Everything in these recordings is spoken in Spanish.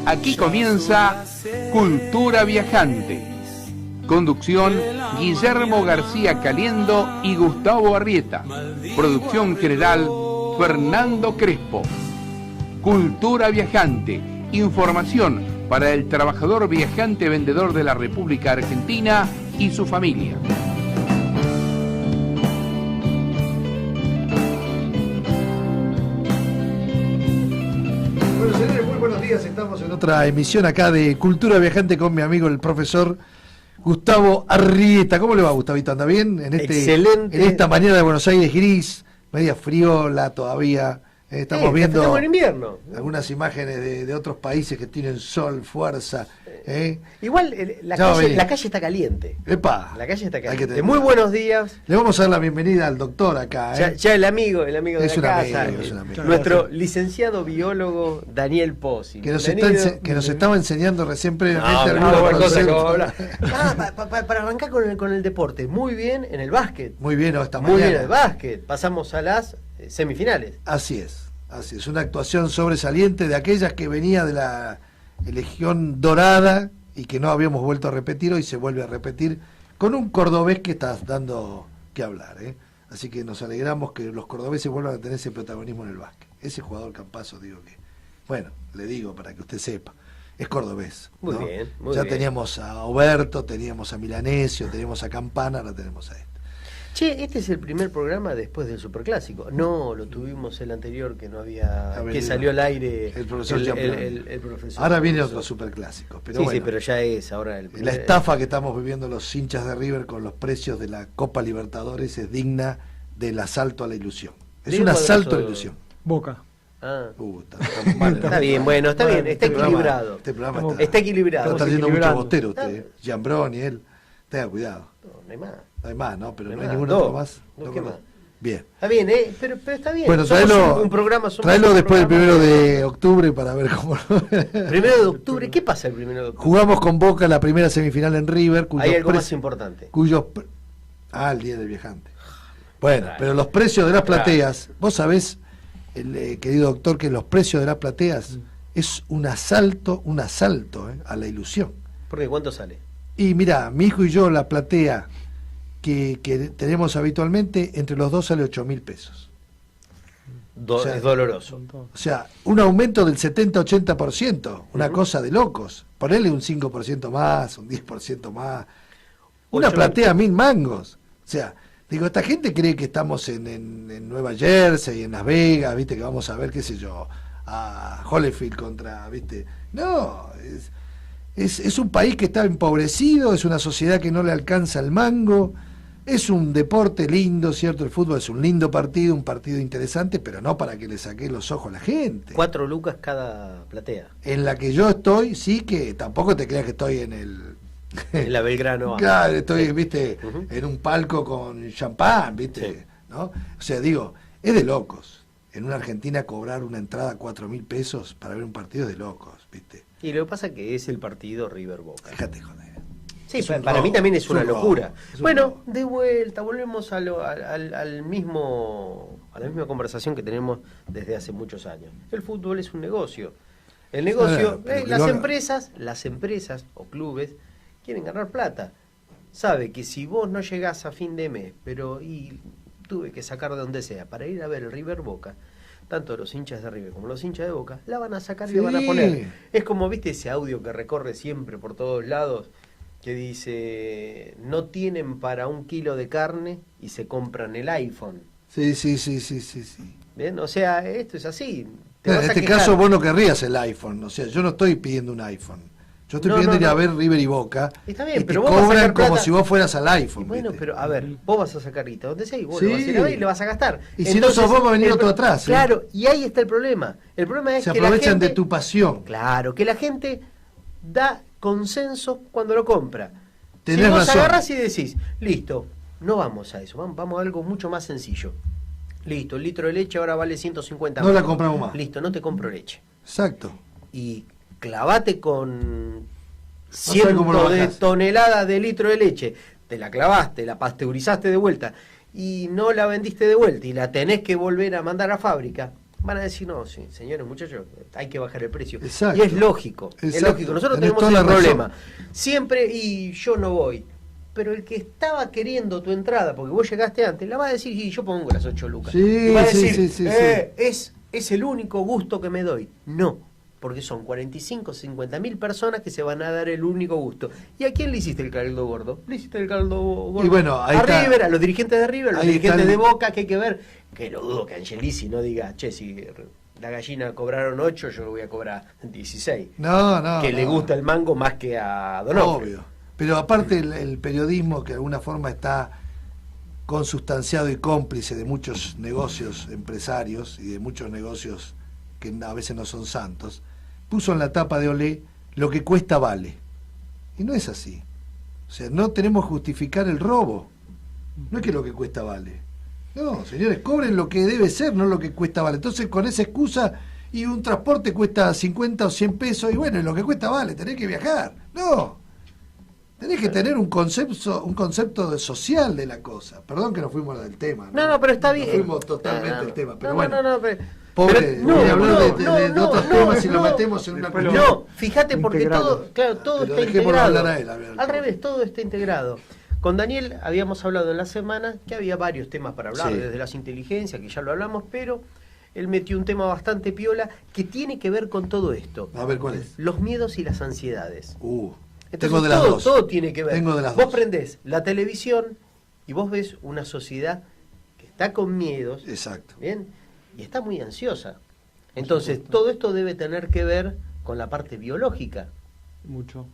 Aquí comienza Cultura Viajante. Conducción Guillermo García Caliendo y Gustavo Arrieta. Producción general Fernando Crespo. Cultura Viajante. Información para el trabajador viajante vendedor de la República Argentina y su familia. Bueno, señores, muy buenos días. Estamos en otra emisión acá de Cultura Viajante con mi amigo el profesor Gustavo Arrieta. ¿Cómo le va, Gustavito? ¿Anda bien? Excelente. En esta mañana de Buenos Aires gris, media friola todavía. Estamos viendo en invierno. algunas imágenes de otros países que tienen sol, fuerza. Igual la calle está caliente. ¡Epa! La calle está Hay que caliente. tener Muy cuidado. buenos días. Le vamos a dar la bienvenida al doctor acá. Ya el amigo de Es un la amigo, casa. es un amigo. Nuestro licenciado biólogo Daniel Pozzi. Que nos estaba enseñando recién previamente buena cosa que conceptos. para arrancar con el deporte. Muy bien en el básquet. Muy bien, esta Muy mañana. bien en el básquet. Pasamos a las semifinales. Así es, una actuación sobresaliente de aquellas que venía de la Legión Dorada y que no habíamos vuelto a repetir, hoy se vuelve a repetir con un cordobés que está dando que hablar, así que nos alegramos que los cordobeses vuelvan a tener ese protagonismo en el básquet. Ese jugador Campazzo, digo que, bueno, le digo para que usted sepa, es cordobés, ¿no? Muy bien. Ya teníamos a Oberto, teníamos a Milanesio, teníamos a Campana, ahora tenemos a este. Che, este es el primer programa después del Superclásico. No, lo tuvimos el anterior que no había, que salió al aire el profesor el profesor. Ahora viene otro superclásico, pero sí, bueno, sí, pero ya es ahora el primer. La estafa que estamos viviendo los hinchas de River con los precios de la Copa Libertadores es digna del asalto a la ilusión. Es un asalto a la ilusión. Boca. Estamos mal, está bien, bueno, está bien, está equilibrado. Este programa está equilibrado. Está trayendo mucho botero usted, Giambroni, él. Tenga cuidado. No hay más. No hay más, ¿no? Pero no hay más. ninguno otro más. ¿Qué más? Bien. Está bien, pero está bien. Bueno, tráelo después del 1 de octubre para ver cómo. 1 de octubre, ¿qué pasa el 1 de octubre? Jugamos con Boca la primera semifinal en River. Hay algo más importante. El Día del Viajante. Bueno, pero los precios de las plateas, vos sabés, querido doctor, que los precios de las plateas es un asalto a la ilusión. ¿Por qué? ¿Cuánto sale? Y mira, mi hijo y yo, la platea que tenemos habitualmente, entre los dos sale 8.000 pesos. Es doloroso. O sea, un aumento del 70-80%, una cosa de locos. Ponerle un 5% más, un 10% más. Una platea 1.000 mangos. O sea, digo, esta gente cree que estamos en Nueva Jersey, en Las Vegas, viste, que vamos a ver, qué sé yo, a Holyfield contra, viste. No, es un país que está empobrecido, es una sociedad que no le alcanza el mango, es un deporte lindo, ¿cierto? El fútbol es un lindo partido, un partido interesante, pero no para que le saque los ojos a la gente. 4 lucas cada platea. En la que yo estoy, sí, que tampoco te creas que estoy en la Belgrano. Claro, estoy, viste, en un palco con champán, viste, sí. ¿No? O sea, digo, es de locos. En una Argentina cobrar una entrada a 4.000 pesos para ver un partido es de locos, viste. Y lo que pasa es que es el partido River Boca. Déjate joder. Sí, para mí también es una locura. Bueno, de vuelta, volvemos a la misma conversación que tenemos desde hace muchos años. El fútbol es un negocio. El negocio, las empresas o clubes quieren ganar plata. Sabe que si vos no llegás a fin de mes, tuve que sacar de donde sea para ir a ver el River Boca, tanto los hinchas de River como los hinchas de Boca, la van a sacar y la van a poner. Es como, viste, ese audio que recorre siempre por todos lados, que dice, no tienen para 1 kilo de carne y se compran el iPhone. Sí. Bien, o sea, esto es así. En este caso vos no querrías el iPhone, o sea, yo no estoy pidiendo un iPhone. Yo estoy pidiendo ir a ver River y Boca. Está bien, y pero te vos cobran vas a sacar como plata. si vos fueras al iPhone. Y bueno, ¿viste? pero a ver, vos vas a sacar guita donde sea y vos lo vas a ir a ver y le vas a gastar. Y si no sos vos, va a venir otro atrás. Claro, y ahí está el problema. El problema es se que la aprovechan gente, de tu pasión. Claro, que la gente da consenso cuando lo compra. Tenés si vos razón. agarrás y decís, listo, no vamos a eso, vamos a algo mucho más sencillo. Listo, el litro de leche ahora vale 150 No la compramos más. Listo, no te compro leche. Exacto. Y clavate con sé cómo lo cientos de bajás. toneladas de litro de leche. Te la clavaste, la pasteurizaste de vuelta y no la vendiste de vuelta y la tenés que volver a mandar a fábrica. van a decir, no, sí, señores, muchachos, hay que bajar el precio. Exacto. Y es lógico, es lógico. Nosotros Tenés tenemos toda el la razón. problema. Siempre, y yo no voy. Pero el que estaba queriendo tu entrada, porque vos llegaste antes, la va a decir, y yo pongo las 8 lucas. Sí, y va a decir, sí. es el único gusto que me doy. No, porque son 45, 50 mil personas que se van a dar el único gusto. ¿Y a quién le hiciste el caldo gordo? Le hiciste el caldo gordo Y bueno, ahí a está. River, a los dirigentes de River, a los Ahí dirigentes está de Boca, que hay que ver. Que lo dudo que Angelici no diga, che, si la gallina cobraron 8, yo voy a cobrar 16. No. Que le gusta el mango más que a Donofrio. Obvio. Pero aparte el periodismo, que de alguna forma está consustanciado y cómplice de muchos negocios empresarios y de muchos negocios que a veces no son santos, puso en la tapa de Olé: lo que cuesta vale. Y no es así. O sea, no tenemos que justificar el robo. No es que lo que cuesta vale. No, señores, cobren lo que debe ser, no lo que cuesta vale. Entonces, con esa excusa, y un transporte cuesta 50 o 100 pesos, y bueno, lo que cuesta vale, tenés que viajar. No. Tenés que tener un concepto social de la cosa. Perdón que nos fuimos del tema. No, pero está bien. Nos fuimos totalmente del tema. Pero bueno, pero, pobre, no, voy a hablar no, de no, otros no, temas y lo no. metemos en una Después cuestión. No, fíjate, porque Integrado. todo Pero está dejémoslo integrado. hablar a él, a ver. Al revés, todo está integrado. Con Daniel habíamos hablado en la semana que había varios temas para hablar, Sí. desde las inteligencias, que ya lo hablamos, pero él metió un tema bastante piola que tiene que ver con todo esto. A ver, ¿cuál es? Los miedos y las ansiedades. Entonces, Tengo de las todo, dos. todo tiene que ver. Tengo de las vos dos. prendés la televisión y vos ves una sociedad que está con miedos, Exacto. ¿bien? Y está muy ansiosa. Entonces, todo esto debe tener que ver con la parte biológica. Mucho.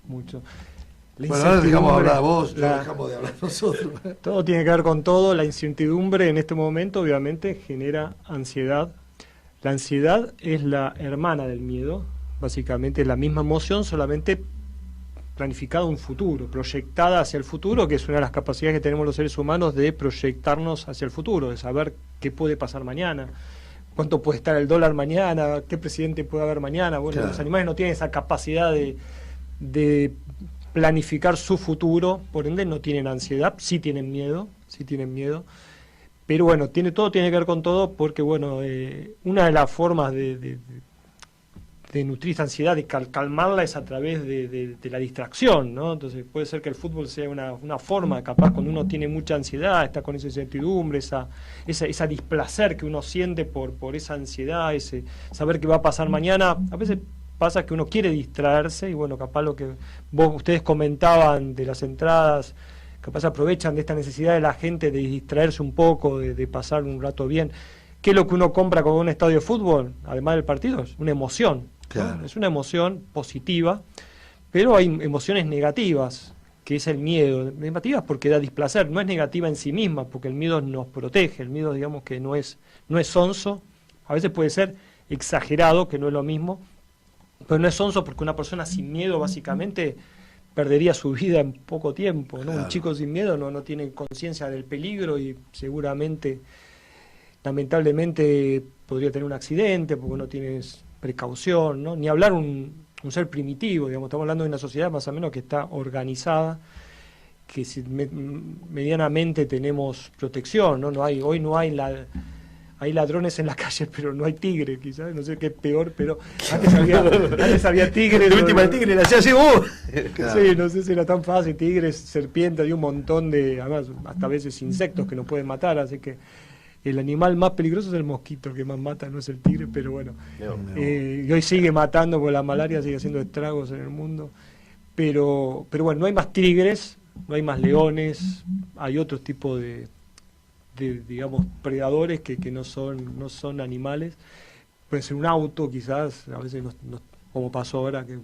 La Bueno, ahora dejamos incertidumbre, hablar vos, la- dejamos de hablar nosotros. Todo tiene que ver con todo. La incertidumbre en este momento obviamente genera ansiedad. La ansiedad es la hermana del miedo, básicamente es la misma emoción, solamente planificada un futuro, proyectada hacia el futuro, que es una de las capacidades que tenemos los seres humanos de proyectarnos hacia el futuro, de saber qué puede pasar mañana, cuánto puede estar el dólar mañana, qué presidente puede haber mañana. Bueno, Claro. los animales no tienen esa capacidad de planificar su futuro, por ende no tienen ansiedad, sí tienen miedo, pero bueno, todo tiene que ver con todo, porque bueno, una de las formas de nutrir esa ansiedad, de calmarla, es a través de la distracción, ¿no? Entonces puede ser que el fútbol sea una forma, capaz cuando uno tiene mucha ansiedad, está con esa incertidumbre, esa displacer que uno siente por esa ansiedad, ese saber qué va a pasar mañana. A veces pasa que uno quiere distraerse y bueno, capaz lo que ustedes comentaban de las entradas, capaz aprovechan de esta necesidad de la gente de distraerse un poco, de pasar un rato bien. ¿Qué es lo que uno compra con un estadio de fútbol, además del partido? Es una emoción, ¿no? Claro. Es una emoción positiva, pero hay emociones negativas, que es el miedo. Negativas porque da displacer, no es negativa en sí misma, porque el miedo nos protege, el miedo digamos que no es sonso, a veces puede ser exagerado, que no es lo mismo, pero no es sonso porque una persona sin miedo básicamente perdería su vida en poco tiempo, ¿no? Claro. Un chico sin miedo no tiene conciencia del peligro y seguramente, lamentablemente, podría tener un accidente porque no tienes precaución, ¿no? Ni hablar un ser primitivo, digamos, estamos hablando de una sociedad más o menos que está organizada, que medianamente tenemos protección, ¿no? Hoy no hay hay ladrones en la calle, pero no hay tigres, quizás, no sé qué es peor, pero antes había tigres. La última, el tigre la hacía así, Claro. Sí, no sé si era tan fácil, tigres, serpientes, hay un montón de, además, hasta a veces insectos que nos pueden matar, así que el animal más peligroso es el mosquito, el que más mata no es el tigre, pero bueno. Y hoy sigue matando, porque la malaria sigue haciendo estragos en el mundo. Pero bueno, no hay más tigres, no hay más leones, hay otro tipo de digamos, predadores que no son animales. Puede ser un auto, quizás, a veces como pasó ahora, que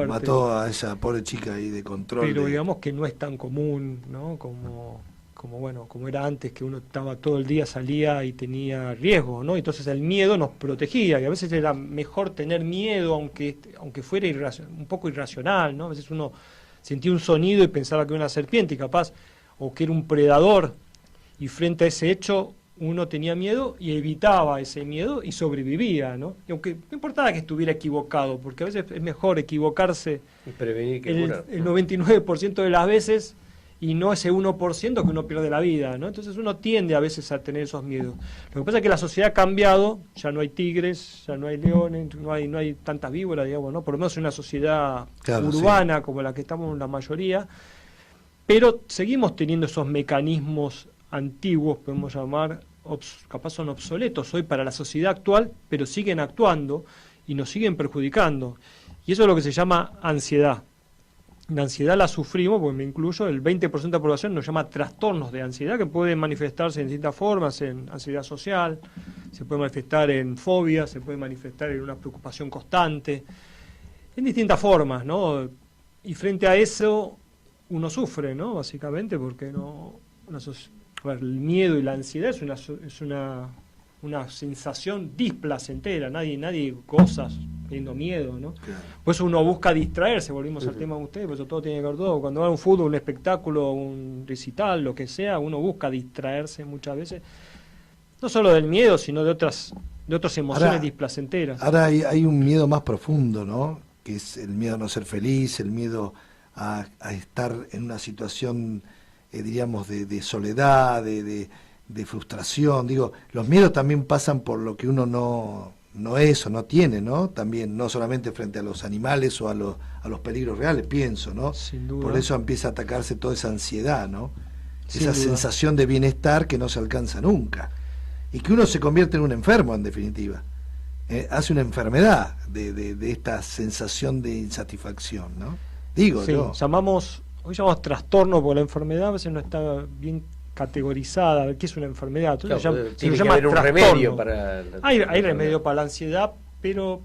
Mató a esa pobre chica ahí de control. pero digamos que no es tan común, ¿no? Como era antes, que uno estaba todo el día, salía y tenía riesgo, ¿no? Entonces el miedo nos protegía, y a veces era mejor tener miedo, aunque fuera un poco irracional, ¿no? A veces uno sentía un sonido y pensaba que era una serpiente, y capaz, o que era un predador, y frente a ese hecho uno tenía miedo y evitaba ese miedo y sobrevivía, ¿no? Y aunque no importaba que estuviera equivocado, porque a veces es mejor equivocarse Y prevenir que el curar. 99% de las veces y no ese 1% que uno pierde la vida, ¿no? Entonces uno tiende a veces a tener esos miedos. Lo que pasa es que la sociedad ha cambiado, ya no hay tigres, ya no hay leones, no hay tantas víboras, digamos, ¿no? Por lo menos en una sociedad urbana como la que estamos la mayoría, pero seguimos teniendo esos mecanismos antiguos, podemos llamar, capaz son obsoletos hoy para la sociedad actual, pero siguen actuando y nos siguen perjudicando. Y eso es lo que se llama ansiedad. La ansiedad la sufrimos, porque me incluyo, el 20% de la población nos llama trastornos de ansiedad, que pueden manifestarse en distintas formas, en ansiedad social, se puede manifestar en fobia, se puede manifestar en una preocupación constante, en distintas formas, ¿no? Y frente a eso uno sufre, ¿no? Básicamente, porque el miedo y la ansiedad es una sensación displacentera, nadie goza teniendo miedo, ¿no? Claro. Por eso uno busca distraerse, volvimos al tema de ustedes, por eso todo tiene que ver todo. Cuando va a un fútbol, un espectáculo, un recital, lo que sea, uno busca distraerse muchas veces, no solo del miedo, sino de otras emociones displacenteras. Ahora hay un miedo más profundo, ¿no? Que es el miedo a no ser feliz, el miedo a estar en una situación, diríamos, de soledad, de frustración. Digo, los miedos también pasan por lo que uno no es o no tiene, ¿no? También, no solamente frente a los animales o a los peligros reales, pienso, ¿no? Sin duda. Por eso empieza a atacarse toda esa ansiedad, ¿no? Sin esa duda. sensación de bienestar que no se alcanza nunca. Y que uno se convierte en un enfermo, en definitiva. Hace una enfermedad de esta sensación de insatisfacción, ¿no? Digo, sí, yo. Hoy llamamos trastorno, porque la enfermedad a veces no está bien categorizada, ¿qué es una enfermedad? Entonces tiene que haber un remedio para... Hay remedio para la ansiedad, pero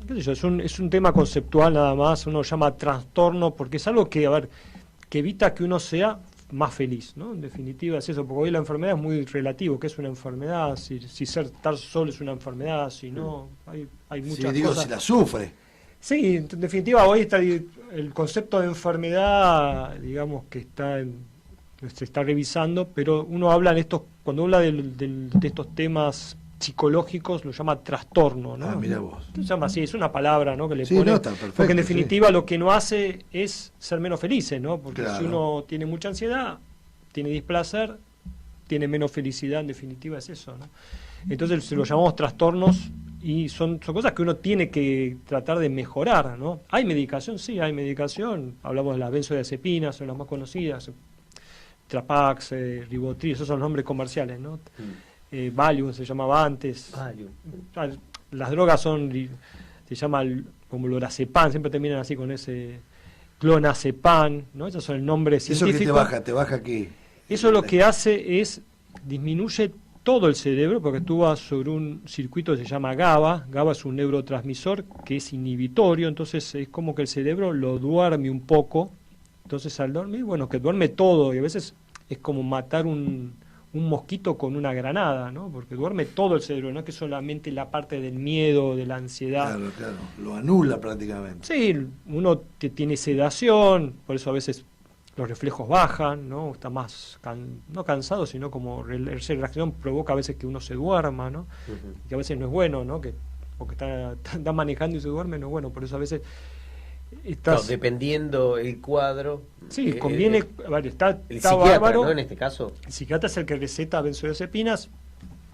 qué sé yo, es un tema conceptual nada más, uno llama trastorno porque es algo que evita que uno sea más feliz, ¿no? En definitiva es eso, porque hoy la enfermedad es muy relativo, ¿qué es una enfermedad? Si estar solo es una enfermedad, si no, hay muchas cosas. Si la sufre. Sí, en definitiva hoy está el concepto de enfermedad, digamos que se está revisando, pero uno habla cuando habla de estos temas psicológicos lo llama trastorno, ¿no? Mira vos. Se llama así, es una palabra, ¿no? Que le sí, pone, no, está perfecto, porque en definitiva lo que no hace es ser menos felices, ¿no? Porque claro. Si uno tiene mucha ansiedad, tiene displacer, tiene menos felicidad, en definitiva es eso, ¿no? Entonces se lo llamamos trastornos y son cosas que uno tiene que tratar de mejorar, ¿no? ¿Hay medicación? Sí, hay medicación. Hablamos de las benzodiazepinas, son las más conocidas. Trapax, Rivotril, esos son los nombres comerciales, ¿no? Valium se llamaba antes. Valium. Las drogas se llama como lorazepam, siempre terminan así con ese clonazepam, ¿no? Esos son el nombre científico. ¿Eso que te baja qué? Eso lo que hace es disminuye todo el cerebro, porque actúa sobre un circuito que se llama GABA. GABA es un neurotransmisor que es inhibitorio, entonces es como que el cerebro lo duerme un poco. Entonces al dormir, bueno, que duerme todo, y a veces es como matar un mosquito con una granada, ¿no? Porque duerme todo el cerebro, no es que solamente la parte del miedo, de la ansiedad. Claro, lo anula prácticamente. Sí, uno tiene sedación, por eso a veces los reflejos bajan, ¿no? Está más, no cansado, sino como esa reacción provoca a veces que uno se duerma, ¿no? Uh-huh. Que a veces no es bueno, ¿no? Porque está manejando y se duerme, no es bueno, por eso a veces... dependiendo el cuadro. Sí, conviene. Está psiquiatra, bárbaro, ¿no? En este caso. El psiquiatra es el que receta benzodiazepinas,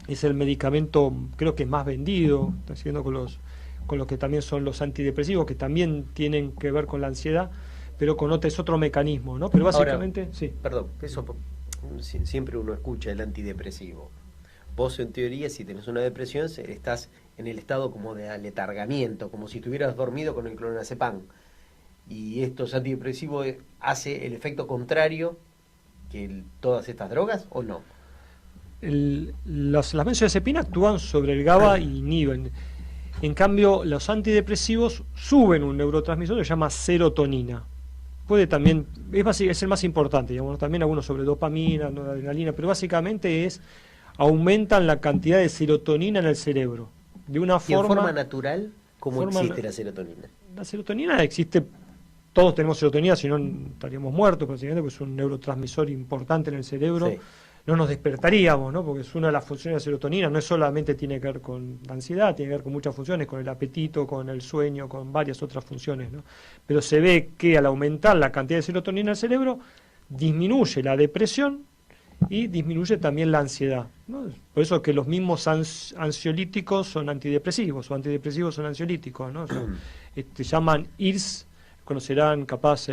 es el medicamento, creo que más vendido, está siguiendo con los que también son los antidepresivos, que también tienen que ver con la ansiedad, pero es otro mecanismo, ¿no? Pero básicamente, ahora, sí. Perdón, eso siempre uno escucha el antidepresivo. Vos, en teoría, si tenés una depresión, estás en el estado como de aletargamiento, como si estuvieras dormido con el clonazepam. Y estos antidepresivos hace el efecto contrario que todas estas drogas, ¿o no? Las benzodiazepinas actúan sobre el GABA y inhiben. En cambio, los antidepresivos suben un neurotransmisor que se llama serotonina. Puede también, es el más importante, digamos, también algunos sobre dopamina, adrenalina, pero básicamente aumentan la cantidad de serotonina en el cerebro. De una forma natural, ¿cómo existe la serotonina? La serotonina existe, todos tenemos serotonina, si no estaríamos muertos, básicamente, porque es un neurotransmisor importante en el cerebro. Sí. No nos despertaríamos, ¿no? Porque es una de las funciones de la serotonina, no es solamente tiene que ver con la ansiedad, tiene que ver con muchas funciones, con el apetito, con el sueño, con varias otras funciones, ¿no? Pero se ve que al aumentar la cantidad de serotonina en el cerebro, disminuye la depresión y disminuye también la ansiedad, ¿no? Por eso que los mismos ansiolíticos son antidepresivos, o antidepresivos son ansiolíticos, ¿no? O sea, llaman IRS, conocerán capaz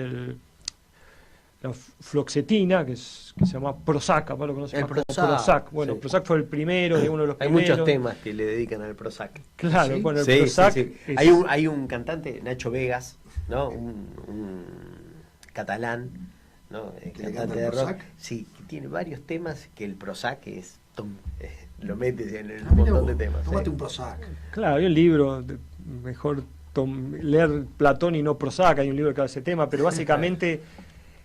la fluoxetina, que se llama Prozac, capaz lo conocen El más como Prozac, Prozac. Bueno, sí. Prozac fue el primero, de uno de los Hay primeros. muchos temas que le dedican al Prozac. Claro, ¿Sí? bueno, el Sí, Prozac sí, sí. es- Hay un cantante, Nacho Vegas, ¿no? Un catalán, ¿no? ¿Que le Cantante canta el de rock. Prozac? Sí, que tiene varios temas que el Prozac lo mete en el Ah, mirá montón de vos, temas. tomate sí. un Prozac. Claro, hay un libro, mejor leer Platón y no Prozac, hay un libro que habla de ese tema, pero básicamente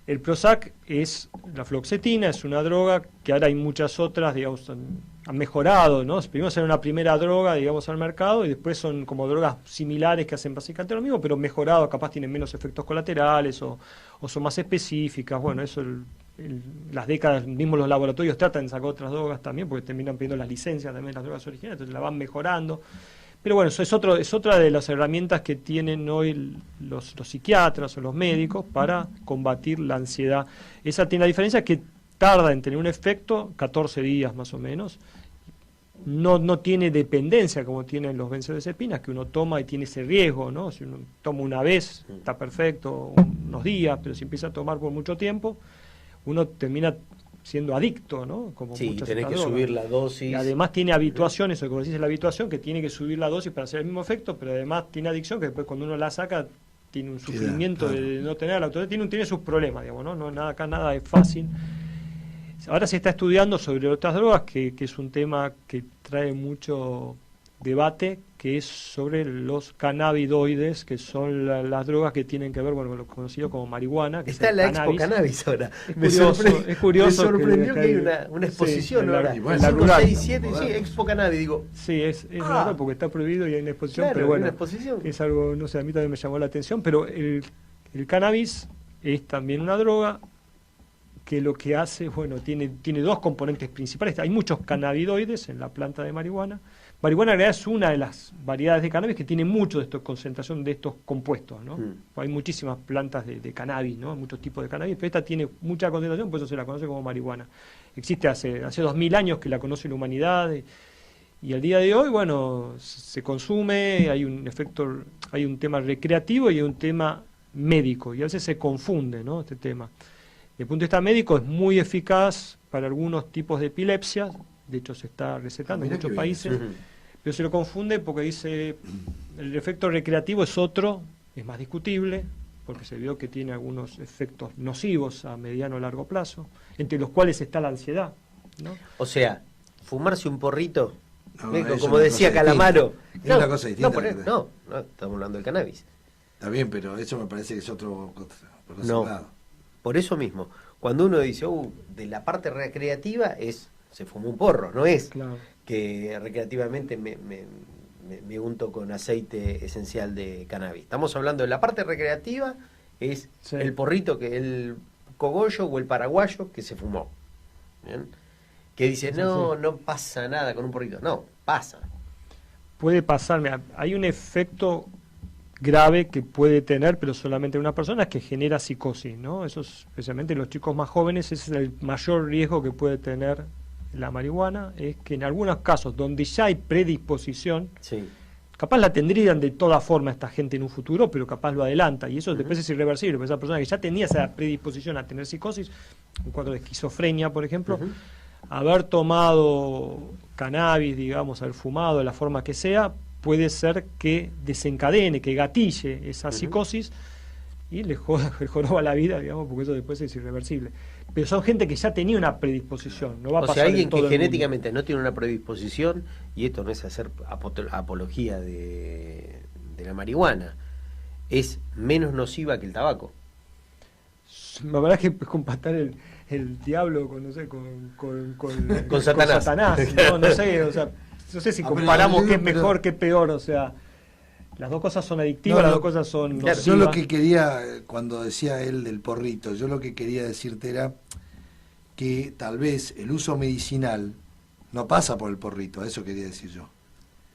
el Prozac es la fluoxetina, es una droga que ahora hay muchas otras, digamos, han mejorado, ¿no? Primero era una primera droga, digamos, al mercado y después son como drogas similares que hacen básicamente lo mismo, pero mejorado, capaz tienen menos efectos colaterales o son más específicas. Bueno, eso las décadas, mismo los laboratorios tratan de sacar otras drogas también, porque terminan pidiendo las licencias también de las drogas originales, entonces la van mejorando. Pero bueno, eso es otra de las herramientas que tienen hoy los psiquiatras o los médicos para combatir la ansiedad. Esa tiene la diferencia que tarda en tener un efecto 14 días más o menos. No tiene dependencia como tienen los benzodiazepinas, que uno toma y tiene ese riesgo, ¿no? Si uno toma una vez, está perfecto, unos días, pero si empieza a tomar por mucho tiempo, uno termina siendo adicto, ¿no? Como Sí, muchas tenés que otras drogas. subir la dosis. Y además tiene habituación, eso que vos decís, la habituación, que tiene que subir la dosis para hacer el mismo efecto, pero además tiene adicción, que después cuando uno la saca tiene un sufrimiento claro. de no tener la autoridad, tiene sus problemas, digamos, ¿no? Acá nada es fácil. Ahora se está estudiando sobre otras drogas, que es un tema que trae mucho debate, que es sobre los cannabidoides, que son las drogas que tienen que ver, bueno, con lo conocido como marihuana. Que Está es el la Expo Cannabis ahora. Es curioso me sorprendió que hay hay- una exposición sí, en la- ahora. y bueno, 5, rural. 6, 7, sí, Expo Cannabis, digo. Sí, es Ah. raro porque está prohibido y hay una exposición, Claro, pero hay bueno, una exposición. es algo, no sé, a mí también me llamó la atención, pero el cannabis es también una droga que lo que hace, bueno, tiene dos componentes principales. Hay muchos cannabidoides en la planta de marihuana. Marihuana en realidad es una de las variedades de cannabis que tiene mucho de concentración de estos compuestos, ¿no? Hay muchísimas plantas de cannabis, ¿no? Muchos tipos de cannabis, pero esta tiene mucha concentración, por eso se la conoce como marihuana. Existe hace 2000 años que la conoce la humanidad y al día de hoy, bueno, se consume, hay un efecto, hay un tema recreativo y hay un tema médico, y a veces se confunde, ¿no? Este tema. Desde el punto de vista médico es muy eficaz para algunos tipos de epilepsia, de hecho se está recetando en Mirá muchos qué bien. países, Ujú. pero se lo confunde porque dice el efecto recreativo es otro, es más discutible, porque se vio que tiene algunos efectos nocivos a mediano o largo plazo, entre los cuales está la ansiedad, ¿no? O sea, fumarse un porrito, No, ¿eh? eso es como una decía cosa Calamaro. distinta. Es una cosa distinta. No, estamos hablando del cannabis. Está bien, pero eso me parece que es otro por otro No. lado. Por eso mismo, cuando uno dice, de la parte recreativa se fumó un porro, no es Claro. que recreativamente me unto con aceite esencial de cannabis. Estamos hablando de la parte recreativa, es Sí. el porrito, el cogollo o el paraguayo que se fumó. ¿Bien? Que dice, Sí, no pasa nada con un porrito. No, pasa. Puede pasar, mira, hay un efecto grave que puede tener, pero solamente en una persona, es que genera psicosis, ¿no? Eso es, especialmente en los chicos más jóvenes, ese es el mayor riesgo que puede tener la marihuana, es que en algunos casos donde ya hay predisposición, Sí. capaz la tendrían de toda forma esta gente en un futuro, pero capaz lo adelanta, y eso después es irreversible, porque esa persona que ya tenía esa predisposición a tener psicosis, un cuadro de esquizofrenia, por ejemplo, Ujú. haber tomado cannabis, digamos, haber fumado de la forma que sea, puede ser que desencadene, que gatille esa psicosis y le joroba la vida, digamos, porque eso después es irreversible. Pero son gente que ya tenía una predisposición, no va a O pasar sea, alguien en todo que el mundo. genéticamente no tiene una predisposición, y esto no es hacer apología de la marihuana, es menos nociva que el tabaco. La verdad es que comparar el diablo con, no sé, Con Satanás. no sé, o sea, no sé si Ah, pero comparamos yo qué es digo, mejor, qué es peor, o sea, las dos cosas son adictivas, No, las no, dos cosas son claro, Yo lo nocivas. que quería, cuando decía él del porrito, yo lo que quería decirte era que tal vez el uso medicinal no pasa por el porrito, eso quería decir yo.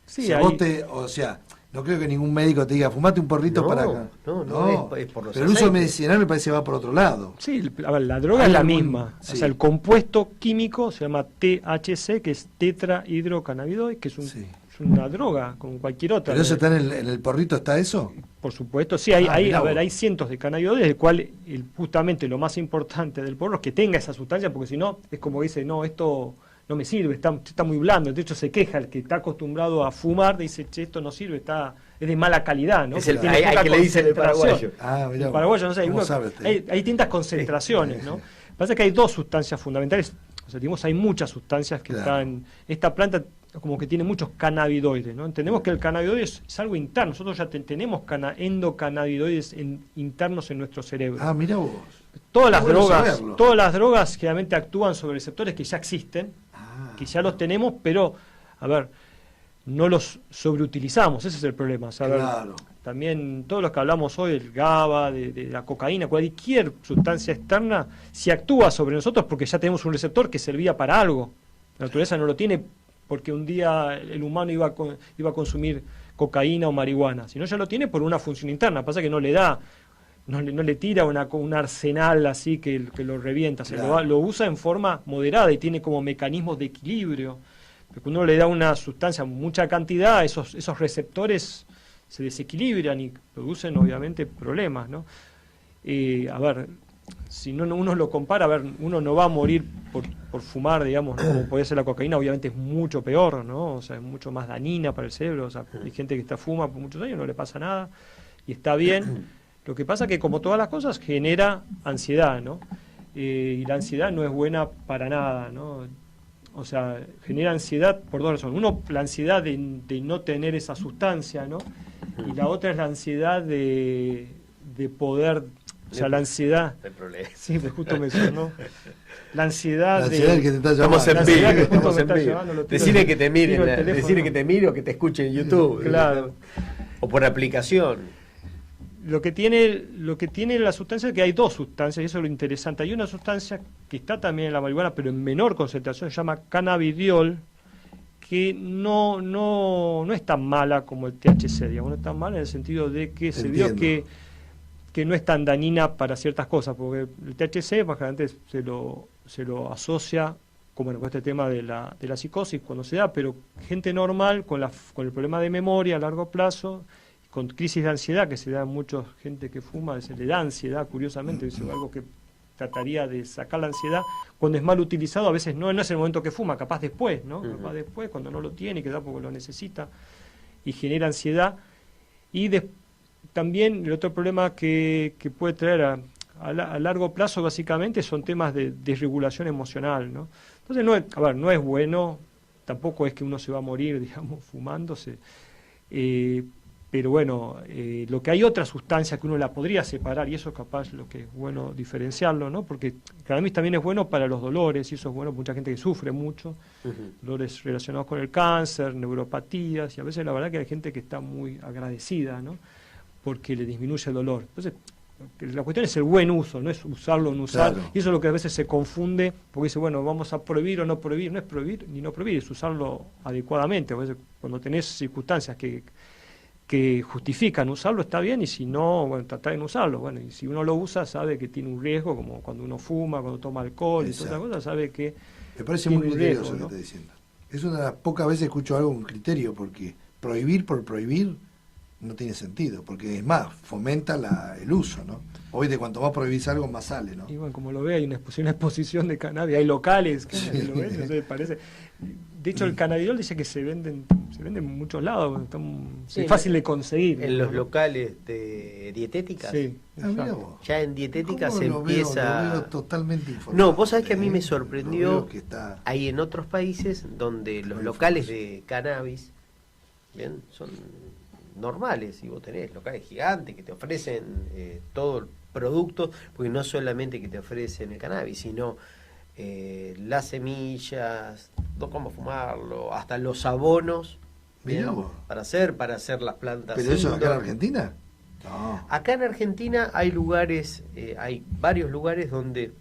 Sí, Si ahí- vos o sea, No creo que ningún médico te diga, fumate un porrito para acá. No, es por los pero el uso aceites. medicinal me parece que va por otro lado. Sí, a ver, la droga Hay es la algún- misma. sí. O sea, el compuesto químico se llama THC, que es tetrahidrocannabidoide, que es, Sí. es una droga, como cualquier otra. ¿Pero eso está en el porrito, está eso? Por supuesto, sí, hay, Mirá a ver, vos. hay cientos de cannabinoides, del cual justamente lo más importante del porro es que tenga esa sustancia, porque si no, es como dice, no, esto no me sirve, está muy blando. De hecho, se queja el que está acostumbrado a fumar, dice, che, esto no sirve, es de mala calidad, ¿no? Es el, Porque tiene hay poca que le dicen el concentración. paraguayo. Ah, mirá. El paraguayo, no sé, ¿Cómo uno- sabe usted? hay distintas concentraciones, ¿no? Pasa que hay dos sustancias fundamentales, o sea, digamos, hay muchas sustancias que Claro. están, esta planta como que tiene muchos cannabinoides, ¿no? Entendemos que el cannabinoide es algo interno, nosotros ya tenemos endocannabinoides internos en nuestro cerebro. Ah, mira vos. Todas las Qué bueno drogas, saberlo. todas las drogas generalmente actúan sobre receptores que ya existen, Ah, que ya los tenemos, pero, a ver, no los sobreutilizamos, ese es el problema. O sea, a ver, claro. también todos los que hablamos hoy, el GABA, de la cocaína, cualquier sustancia externa, si actúa sobre nosotros porque ya tenemos un receptor que servía para algo. La naturaleza no lo tiene porque un día el humano iba a consumir cocaína o marihuana, sino ya lo tiene por una función interna. Pasa que no le da, no le tira un arsenal así que lo revienta, se Claro. lo usa en forma moderada y tiene como mecanismos de equilibrio. Pero cuando uno le da una sustancia, mucha cantidad, esos receptores se desequilibran y producen obviamente problemas, ¿no? A ver, si no uno lo compara, a ver, uno no va a morir por fumar, digamos, ¿no? Como puede ser la cocaína, obviamente es mucho peor, ¿no? O sea, es mucho más dañina para el cerebro, o sea, hay gente que fuma por muchos años, no le pasa nada, y está bien. Lo que pasa que, como todas las cosas, genera ansiedad, ¿no? Y la ansiedad no es buena para nada, ¿no? O sea, genera ansiedad por dos razones. Uno, la ansiedad de no tener esa sustancia, ¿no? Y la otra es la ansiedad de poder, o sea, la ansiedad. No hay problema. Sí, pues justo me sonó. La ansiedad La ansiedad de. que te está Estamos llamando. en La vivo. ansiedad que justo Estamos me en está vivo. llevando, lo tiro Decirle en- que te miren, tiro el teléfono. decirle que te mire o que te escuche en YouTube. Claro. O por aplicación. Lo que tiene la sustancia es que hay dos sustancias, y eso es lo interesante. Hay una sustancia que está también en la marihuana, pero en menor concentración, se llama cannabidiol, que no es tan mala como el THC, digamos, no es tan mala en el sentido de que se vio Entiendo. que no es tan dañina para ciertas cosas, porque el THC más generalmente se lo asocia con este tema de la psicosis cuando se da, pero gente normal con el problema de memoria a largo plazo, con crisis de ansiedad que se da en mucha gente que fuma, se le da ansiedad, curiosamente, es algo que trataría de sacar la ansiedad, cuando es mal utilizado, a veces no es el momento que fuma, capaz después, ¿no? Ujú. Capaz después, cuando no lo tiene, que da porque lo necesita, y genera ansiedad. Y también el otro problema que puede traer a largo plazo, básicamente, son temas de desregulación emocional, ¿no? Entonces, no es bueno, tampoco es que uno se va a morir, digamos, fumándose, pero bueno, lo que hay otras sustancias que uno la podría separar, y eso es capaz lo que es bueno diferenciarlo, ¿no? Porque el cannabis también es bueno para los dolores, y eso es bueno para mucha gente que sufre mucho, dolores relacionados con el cáncer, neuropatías, y a veces la verdad que hay gente que está muy agradecida, ¿no? Porque le disminuye el dolor. Entonces, la cuestión es el buen uso, no es usarlo o no usar, Claro. y eso es lo que a veces se confunde, porque dice, bueno, vamos a prohibir o no prohibir, no es prohibir ni no prohibir, es usarlo adecuadamente. A veces, cuando tenés circunstancias que justifican usarlo, está bien, y si no, bueno, tratar de no usarlo. Bueno, y si uno lo usa, sabe que tiene un riesgo, como cuando uno fuma, cuando toma alcohol y todas esas Exacto. cosas, sabe que Me parece tiene muy un criterioso riesgo, lo que ¿no? está diciendo. Es una de las pocas veces que escucho algo con criterio, porque prohibir por prohibir no tiene sentido, porque es más, fomenta el uso, ¿no? Hoy de cuanto más prohibís algo, más sale, ¿no? Y bueno, como lo ve, hay una exposición de cannabis, hay locales que lo ven, no sé, parece. De hecho, el cannabidiol dice que se vende en muchos lados, Sí, es fácil de conseguir. En los ¿no? locales de dietéticas. Sí, Ah, mirá exacto. vos. Ya en dietética ¿Cómo se lo veo? empieza. Lo veo totalmente informado. No, vos sabés que a mí me Lo sorprendió. veo que está... Hay en otros países donde los Muy locales famoso. de cannabis, bien, son normales, y vos tenés locales gigantes que te ofrecen todo el producto, porque no solamente que te ofrecen el cannabis, sino las semillas, cómo fumarlo, hasta los abonos, bien, Mirá vos. para hacer las plantas. ¿Pero eso acá en indoor. Argentina? No. Acá en Argentina hay lugares, hay varios lugares donde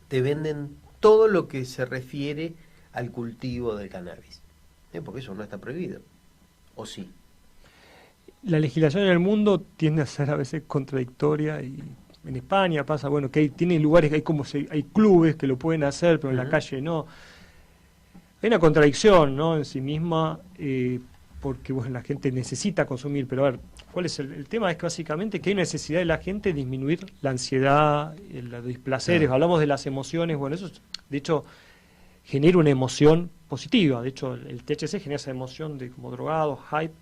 te venden todo lo que se refiere al cultivo del cannabis. Porque eso no está prohibido. ¿O sí? la legislación en el mundo tiende a ser a veces contradictoria, y en España pasa, bueno, que tiene lugares, hay clubes que lo pueden hacer, pero en la calle no. Hay una contradicción, ¿no?, en sí misma, porque bueno, la gente necesita consumir, pero a ver, ¿cuál es el tema? Es que básicamente que hay necesidad de la gente de disminuir la ansiedad, los displaceres, hablamos de las emociones, bueno, eso de hecho genera una emoción positiva, de hecho el THC genera esa emoción de como drogado, hype,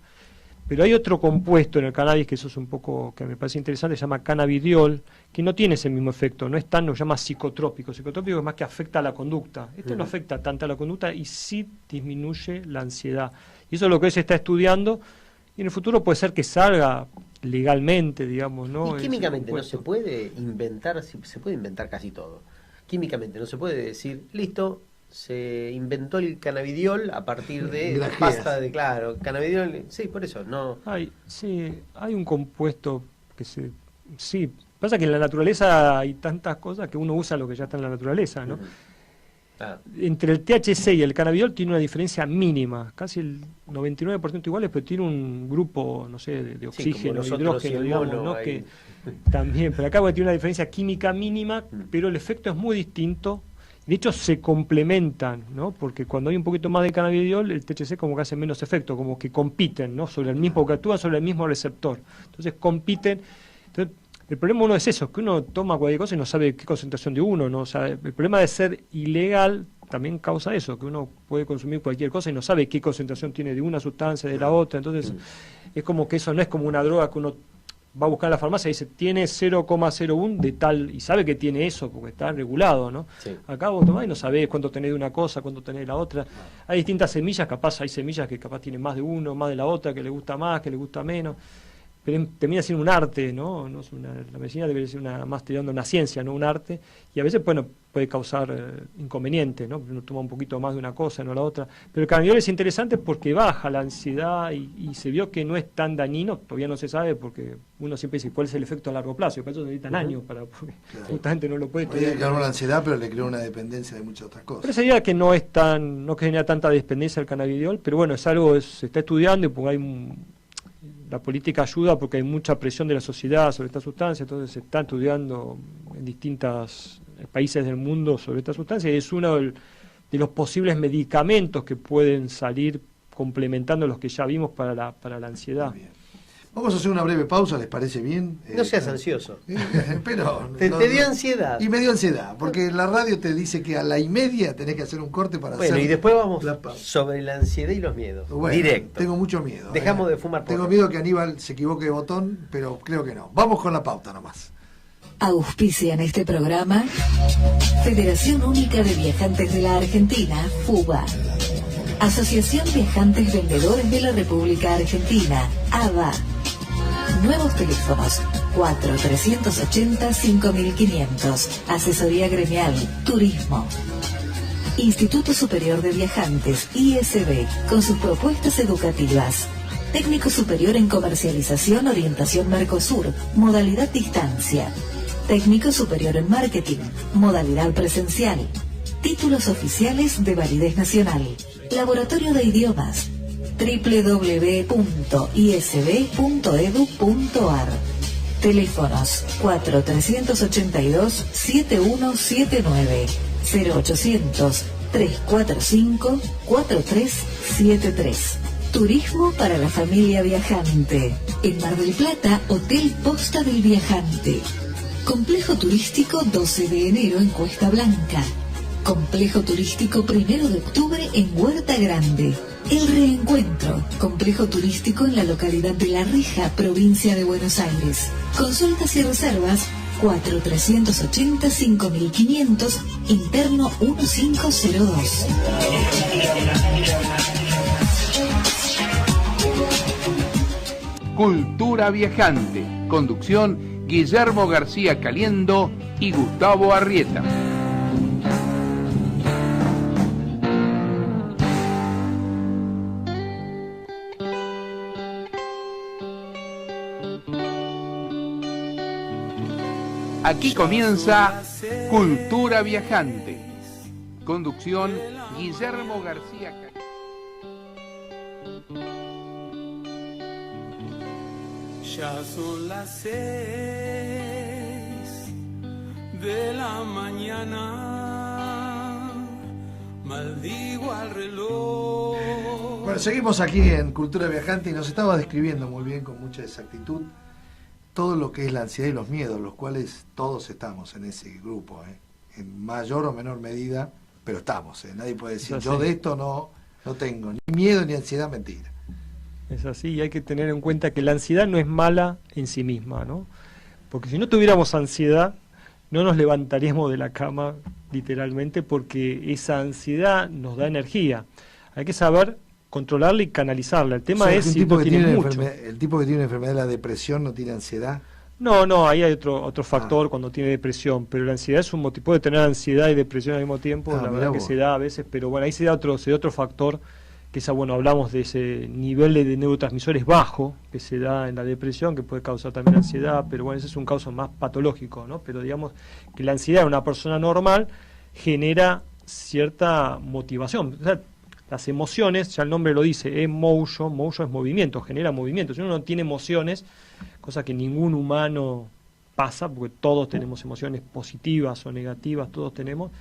pero hay otro compuesto en el cannabis que eso es un poco, que me parece interesante, se llama cannabidiol, que no tiene ese mismo efecto, no es tan, lo llama psicotrópico es más que afecta a la conducta, esto no afecta tanto a la conducta y sí disminuye la ansiedad, y eso es lo que hoy se está estudiando, y en el futuro puede ser que salga legalmente, digamos, ¿no? Y químicamente no se puede inventar, se puede inventar casi todo, químicamente no se puede decir, listo, se inventó el cannabidiol a partir de pasta de, claro, cannabidiol, sí, por eso, no. Hay un compuesto que pasa que en la naturaleza hay tantas cosas que uno usa lo que ya está en la naturaleza, ¿no? Entre el THC y el cannabidiol tiene una diferencia mínima, casi el 99% iguales, pero tiene un grupo, no sé, de oxígeno, de hidrógeno, digamos, ¿no? Que también, pero acá tiene una diferencia química mínima, pero el efecto es muy distinto. De hecho, se complementan, ¿no? Porque cuando hay un poquito más de cannabidiol, el THC como que hace menos efecto, como que compiten, ¿no? Sobre el mismo, que actúan sobre el mismo receptor. Entonces compiten. Entonces, el problema uno es eso, que uno toma cualquier cosa y no sabe qué concentración de uno, ¿no? O sea, el problema de ser ilegal también causa eso, que uno puede consumir cualquier cosa y no sabe qué concentración tiene de una sustancia, de la otra. Entonces, es como que eso no es como una droga que uno va a buscar en la farmacia y dice, tiene 0,01 de tal, y sabe que tiene eso, porque está regulado, ¿no? Sí. Acá vos tomás y no sabés cuánto tenés de una cosa, cuánto tenés de la otra. Hay distintas semillas, capaz hay semillas que capaz tienen más de uno, más de la otra, que le gusta más, que le gusta menos. Pero termina siendo un arte, ¿no? No es la medicina debería ser más tirando una ciencia, no un arte, y a veces, bueno, puede causar inconvenientes, ¿no? Uno toma un poquito más de una cosa, no la otra. Pero el cannabidiol es interesante porque baja la ansiedad y se vio que no es tan dañino, todavía no se sabe porque uno siempre dice cuál es el efecto a largo plazo, y para eso necesitan años, porque justamente no lo puede estudiar. Le creó la ansiedad, pero le creó una dependencia de muchas otras cosas. Pero sería que no genera tanta dependencia el cannabidiol, pero bueno, es algo, se está estudiando y porque hay la política ayuda porque hay mucha presión de la sociedad sobre esta sustancia, entonces se está estudiando en distintos países del mundo sobre esta sustancia y es uno de los posibles medicamentos que pueden salir complementando los que ya vimos para la ansiedad. Vamos a hacer una breve pausa, ¿les parece bien? No seas ansioso. Pero te dio ansiedad. Y me dio ansiedad, porque la radio te dice que a la 1:30 tenés que hacer un corte para hacer. Bueno, y después vamos sobre la ansiedad y los miedos. Bueno, directo. Tengo mucho miedo. Dejamos de fumar. Tengo miedo que Aníbal se equivoque de botón, pero creo que no. Vamos con la pauta nomás. Auspicia en este programa Federación Única de Viajantes de la Argentina, FUBA. Asociación Viajantes Vendedores de la República Argentina, AVA. Nuevos teléfonos 4-380-5500. Asesoría gremial, turismo. Instituto Superior de Viajantes, ISB, con sus propuestas educativas. Técnico Superior en Comercialización, Orientación Mercosur, modalidad distancia. Técnico Superior en Marketing, modalidad presencial. Títulos oficiales de validez nacional. Laboratorio de Idiomas. www.isb.edu.ar. Teléfonos 4-382-7179, 0800-345-4373. Turismo para la familia viajante. En Mar del Plata, Hotel Posta del Viajante. Complejo Turístico 12 de enero en Cuesta Blanca. Complejo Turístico 1 de octubre en Huerta Grande. El Reencuentro, complejo turístico en la localidad de La Rija, provincia de Buenos Aires. Consultas y reservas 4-380-5500, interno 1502. Cultura Viajante. Conducción Guillermo García Caliendo y Gustavo Arrieta. Aquí comienza Cultura Viajante. Conducción Guillermo García Caliendo. Ya son las 6 de la mañana, maldigo al reloj. Bueno, seguimos aquí en Cultura Viajante y nos estaba describiendo muy bien, con mucha exactitud, todo lo que es la ansiedad y los miedos, los cuales todos estamos en ese grupo, en mayor o menor medida, pero estamos. Nadie puede decir, yo de esto no tengo ni miedo ni ansiedad, mentira. Es así, y hay que tener en cuenta que la ansiedad no es mala en sí misma, ¿no? Porque si no tuviéramos ansiedad, no nos levantaríamos de la cama, literalmente, porque esa ansiedad nos da energía. Hay que saber controlarla y canalizarla. El tema es si no tiene mucho. El tipo que tiene una enfermedad de la depresión no tiene ansiedad. No, ahí hay otro factor cuando tiene depresión, pero la ansiedad es un motivo, puede tener ansiedad y depresión al mismo tiempo, la verdad que se da a veces, pero bueno, ahí se da otro factor, que es, bueno, hablamos de ese nivel de neurotransmisores bajo que se da en la depresión, que puede causar también ansiedad, pero bueno, ese es un caso más patológico, ¿no? Pero digamos que la ansiedad en una persona normal genera cierta motivación. O sea, las emociones, ya el nombre lo dice, emotion es movimiento, genera movimiento. Si uno no tiene emociones, cosa que ningún humano pasa, porque todos tenemos emociones positivas o negativas, todos tenemos,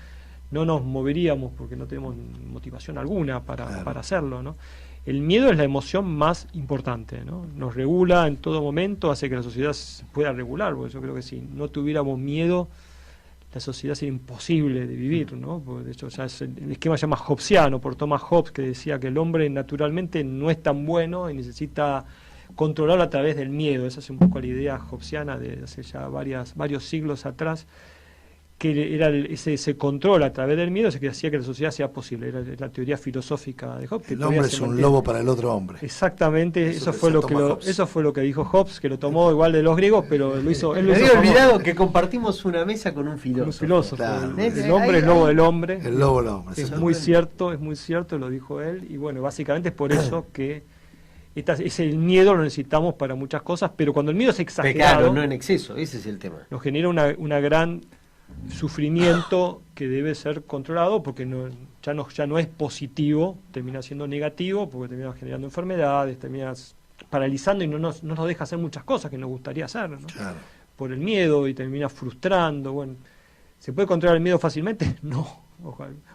no nos moveríamos porque no tenemos motivación alguna para hacerlo, ¿no? El miedo es la emoción más importante, ¿no? Nos regula en todo momento, hace que la sociedad se pueda regular, porque yo creo que si no tuviéramos miedo, la sociedad sería imposible de vivir, ¿no? Porque de hecho ya es el esquema llama hobbesiano, por Thomas Hobbes, que decía que el hombre naturalmente no es tan bueno y necesita controlarlo a través del miedo. Esa es un poco la idea hobbesiana de hace ya varios siglos atrás, que era ese control a través del miedo, que hacía que la sociedad sea posible. Era la teoría filosófica de Hobbes. El hombre es un lobo para el otro hombre. Exactamente, eso fue lo que dijo Hobbes, que lo tomó igual de los griegos, pero lo hizo. Me había olvidado que compartimos una mesa con un filósofo. Claro. El hombre es lobo del hombre. El lobo del hombre. Es muy cierto, lo dijo él, y bueno, básicamente es por eso que ese miedo lo necesitamos para muchas cosas, pero cuando el miedo es exagerado, claro, no en exceso, ese es el tema. Nos genera una gran sufrimiento que debe ser controlado, porque ya no es positivo, termina siendo negativo, porque termina generando enfermedades, termina paralizando y no nos deja hacer muchas cosas que nos gustaría hacer, ¿no? Claro. Por el miedo, y termina frustrando. Bueno, ¿se puede controlar el miedo fácilmente? No,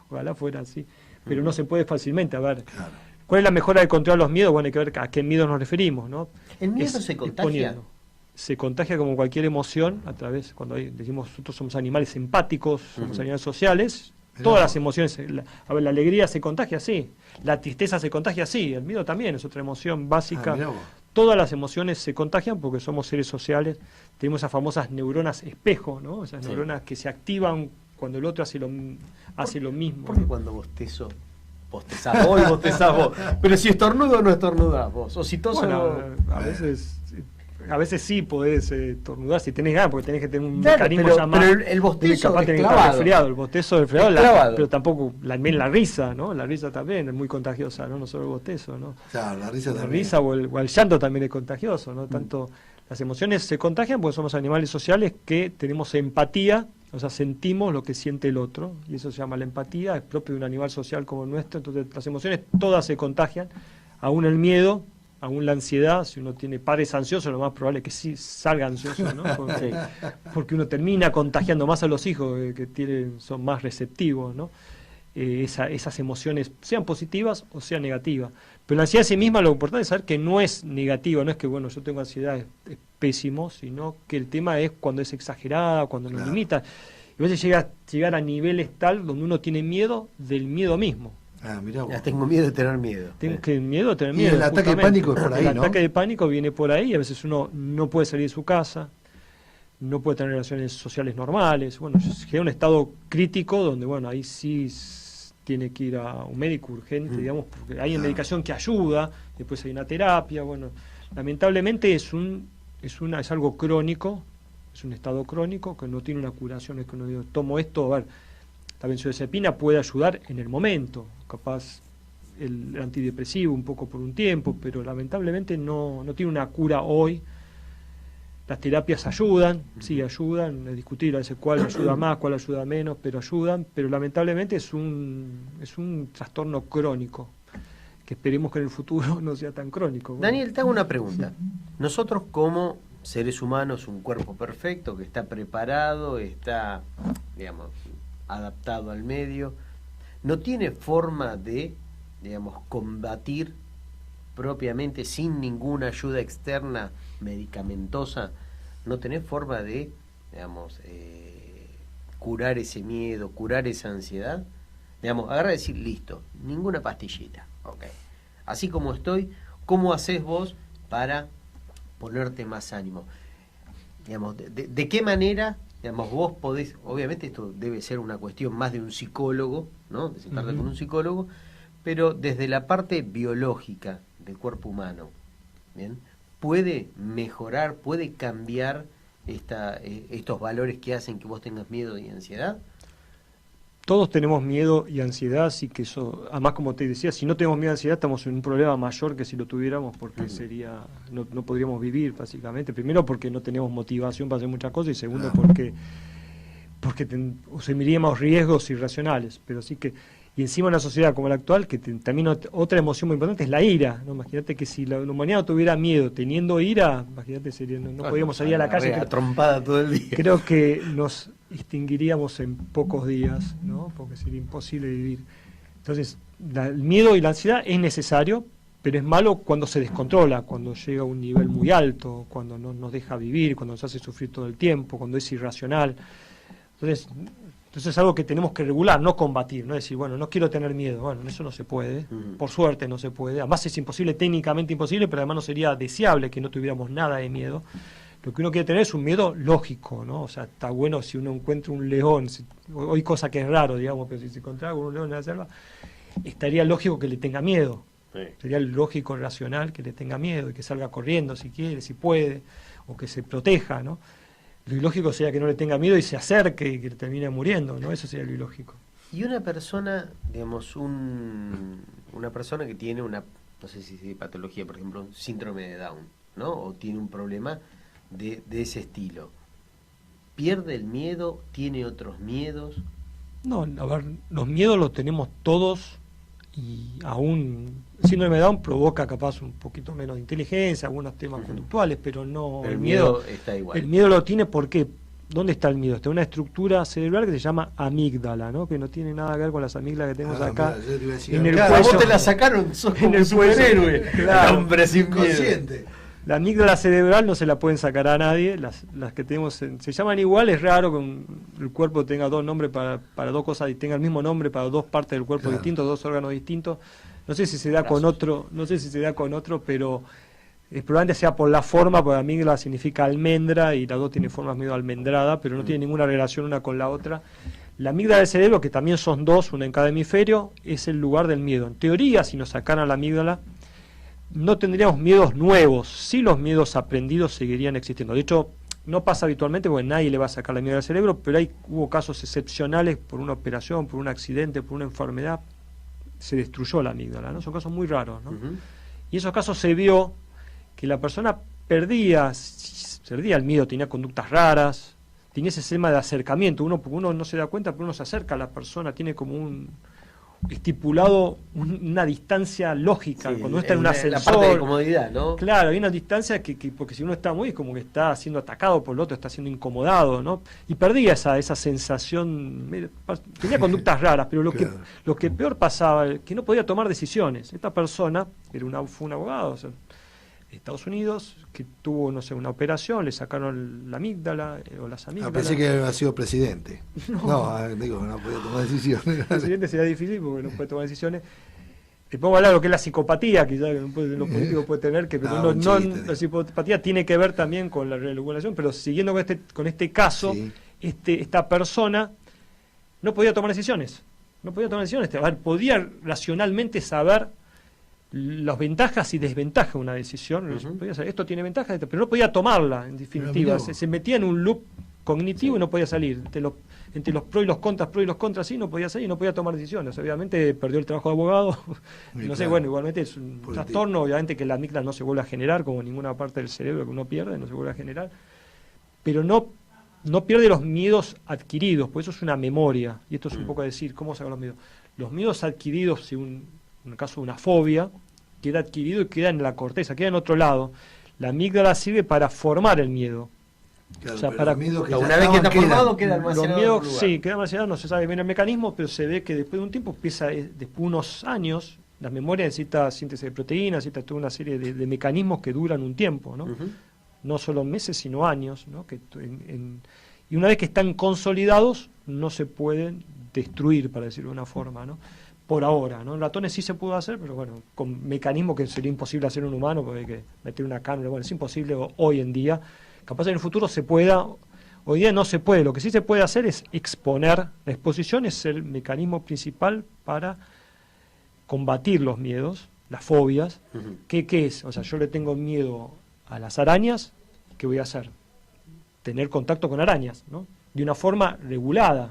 ojalá fuera así, pero no se puede fácilmente. A ver, claro, ¿cuál es la mejora de controlar los miedos? Bueno, hay que ver a qué miedo nos referimos, ¿no? ¿El miedo se contagia? Se contagia como cualquier emoción, a través, cuando decimos nosotros somos animales empáticos, somos animales sociales, todas las emociones, la alegría se contagia, sí, la tristeza se contagia, sí, el miedo también es otra emoción básica. Todas las emociones se contagian porque somos seres sociales, tenemos esas famosas neuronas espejo, ¿no? Esas neuronas que se activan cuando el otro hace lo mismo. ¿Por qué cuando bostezás vos? Pero si estornudo no estornudás vos, o si toso a veces sí podés estornudar si tenés ganas, porque tenés que tener un mecanismo llamado. Pero el bostezo es resfriado, el bostezo es resfriado, pero tampoco también la risa, ¿no? La risa también es muy contagiosa, no solo el bostezo, ¿no? Claro, la risa también. La risa o el llanto también es contagioso, ¿no? Tanto las emociones se contagian porque somos animales sociales que tenemos empatía, o sea, sentimos lo que siente el otro, y eso se llama la empatía, es propio de un animal social como el nuestro. Entonces las emociones todas se contagian, aún el miedo, aún la ansiedad. Si uno tiene padres ansiosos, lo más probable es que sí salga ansioso, ¿no? Porque uno termina contagiando más a los hijos, que son más receptivos, ¿no? Esas emociones, sean positivas o sean negativas. Pero la ansiedad en sí misma, lo importante es saber que no es negativa, no es que, bueno, yo tengo ansiedad, es pésimo, sino que el tema es cuando es exagerada, cuando nos limita. Y a veces llegar a niveles tal donde uno tiene miedo del miedo mismo. Mirá vos. Ya tengo miedo de tener miedo. Tengo miedo de tener miedo. Y el ataque de pánico es por ahí, ¿no? El ataque de pánico viene por ahí, y a veces uno no puede salir de su casa, no puede tener relaciones sociales normales. Bueno, llega a un estado crítico donde, bueno, ahí sí tiene que ir a un médico urgente, digamos, porque hay medicación que ayuda, después hay una terapia. Bueno, lamentablemente es algo crónico, es un estado crónico que no tiene una curación. Es que uno dice, tomo esto, a ver, la benzodiazepina puede ayudar en el momento, capaz el antidepresivo un poco por un tiempo, pero lamentablemente no tiene una cura hoy. Las terapias ayudan, sí ayudan, es discutir a veces cuál ayuda más, cuál ayuda menos, pero ayudan, pero lamentablemente es un trastorno crónico que esperemos que en el futuro no sea tan crónico. Bueno. Daniel, te hago una pregunta. Nosotros como seres humanos, un cuerpo perfecto que está preparado, está, digamos, adaptado al medio, no tiene forma de, digamos, combatir propiamente sin ninguna ayuda externa medicamentosa, no tenés forma de, digamos, curar ese miedo, curar esa ansiedad. Digamos, agarra y decir, listo, ninguna pastillita, ok. Así como estoy, ¿cómo haces vos para ponerte más ánimo? Digamos, ¿de qué manera, digamos, vos podés, obviamente esto debe ser una cuestión más de un psicólogo, ¿no? De sentarte con un psicólogo, pero desde la parte biológica del cuerpo humano, ¿bien? ¿Puede mejorar, puede cambiar estos valores que hacen que vos tengas miedo y ansiedad? Todos tenemos miedo y ansiedad, así que eso, además como te decía, si no tenemos miedo y ansiedad estamos en un problema mayor que si lo tuviéramos, porque sería, no podríamos vivir básicamente. Primero porque no tenemos motivación para hacer muchas cosas, y segundo porque asumiríamos riesgos irracionales. Pero sí que, y encima una sociedad como la actual, que también otra emoción muy importante es la ira, ¿no? Imagínate que si la humanidad no tuviera miedo teniendo ira, imagínate, no podríamos salir a la calle. Trompada todo el día. Creo que nos extinguiríamos en pocos días, ¿no? Porque sería imposible vivir. Entonces, el miedo y la ansiedad es necesario, pero es malo cuando se descontrola, cuando llega a un nivel muy alto, cuando no nos deja vivir, cuando nos hace sufrir todo el tiempo, cuando es irracional. Entonces es algo que tenemos que regular, no combatir, no decir, bueno, no quiero tener miedo. Bueno, eso no se puede, por suerte no se puede. Además es imposible, técnicamente imposible, pero además no sería deseable que no tuviéramos nada de miedo. Lo que uno quiere tener es un miedo lógico, ¿no? O sea, está bueno si uno encuentra un león, hoy cosa que es raro, digamos, pero si se encontrara con un león en la selva, estaría lógico que le tenga miedo. Sí. Sería lógico, racional, que le tenga miedo y que salga corriendo si quiere, si puede, o que se proteja, ¿no? Lo ilógico sería que no le tenga miedo y se acerque y que termine muriendo, ¿no? Eso sería lo ilógico. Y una persona, digamos, una persona que tiene una, no sé si es patología, por ejemplo, un síndrome de Down, ¿no? O tiene un problema de ese estilo. ¿Pierde el miedo? ¿Tiene otros miedos? No, a ver, los miedos los tenemos todos, y aún el síndrome de Down provoca capaz un poquito menos de inteligencia, algunos temas conductuales, pero no, pero el miedo está igual. El miedo lo tiene porque, ¿dónde está el miedo? Está en una estructura cerebral que se llama amígdala, ¿no? Que no tiene nada que ver con las amígdalas que tenemos acá. Mira, en el cuello. Vos te la sacaron, sos como un superhéroe. Claro, hombre sin miedo. La amígdala cerebral no se la pueden sacar a nadie, las que tenemos se llaman igual, es raro que el cuerpo tenga dos nombres para dos cosas, y tenga el mismo nombre para dos partes del cuerpo distintos, dos órganos distintos. No sé si se da con otro, pero probablemente sea por la forma, porque amígdala significa almendra y las dos tienen formas medio almendrada, pero no tiene ninguna relación una con la otra. La amígdala del cerebro, que también son dos, una en cada hemisferio, es el lugar del miedo. En teoría, si nos sacaran la amígdala, no tendríamos miedos nuevos, sí los miedos aprendidos seguirían existiendo. De hecho, no pasa habitualmente porque nadie le va a sacar la amígdala del cerebro, pero hubo casos excepcionales por una operación, por un accidente, por una enfermedad, se destruyó la amígdala, ¿no? Son casos muy raros, ¿no? Y en esos casos se vio que la persona perdía el miedo, tenía conductas raras, tenía ese tema de acercamiento, uno no se da cuenta, pero uno se acerca a la persona, tiene como un estipulado una distancia lógica, sí, cuando uno está en un ascensor, la parte de comodidad, ¿no? Claro, hay una distancia que porque si uno está muy, es como que está siendo atacado por el otro, está siendo incomodado, ¿no? Y perdía esa sensación, tenía conductas raras, pero lo que peor pasaba, que no podía tomar decisiones. Esta persona fue un abogado, o sea, de Estados Unidos, que tuvo, no sé, una operación, le sacaron la amígdala o las amígdalas. Pensé que había sido presidente. No, no podía tomar decisiones. Presidente sería difícil porque no puede tomar decisiones. Te pongo a hablar de lo que es la psicopatía, quizás que los políticos puede tener, que la psicopatía tiene que ver también con la regulación, pero siguiendo con este caso, sí. Esta persona no podía tomar decisiones. A ver, podía racionalmente saber las ventajas y desventajas de una decisión. Podía saber, esto tiene ventajas, pero no podía tomarla, en definitiva. Se metía en un loop cognitivo, sí. Y no podía salir. Entre los pros y los contras, sí, no podía salir, no podía tomar decisiones. Obviamente perdió el trabajo de abogado. No sé, bueno, igualmente es un trastorno, obviamente que la amígdala no se vuelve a generar, como ninguna parte del cerebro que uno pierde, no se vuelve a generar. Pero no pierde los miedos adquiridos, pues eso es una memoria. Y esto es un poco decir, ¿cómo sacar los miedos? Los miedos adquiridos, según en el caso de una fobia, queda adquirido y queda en la corteza, queda en otro lado. La amígdala sirve para formar el miedo. Claro, O sea, pero para- los miedos que Una ya vez que está estaban formado, quedan. queda Los almacenado. miedos, en un lugar. sí, queda almacenado, no se sabe bien el mecanismo, pero se ve que después de un tiempo después de unos años, la memoria necesita síntesis de proteínas, necesita toda una serie de mecanismos que duran un tiempo, ¿no? Ujú. No solo meses, sino años, ¿no? Y una vez que están consolidados, no se pueden destruir, para decirlo de una forma, ¿no? Por ahora, ¿no? En ratones sí se pudo hacer, pero bueno, con mecanismos que sería imposible hacer en un humano, porque hay que meter una cánula, bueno, es imposible hoy en día. Capaz en el futuro se pueda, hoy día no se puede. Lo que sí se puede hacer es exponer. La exposición es el mecanismo principal para combatir los miedos, las fobias. Ujú. ¿Qué es? O sea, yo le tengo miedo a las arañas, ¿qué voy a hacer? Tener contacto con arañas, ¿no? De una forma regulada,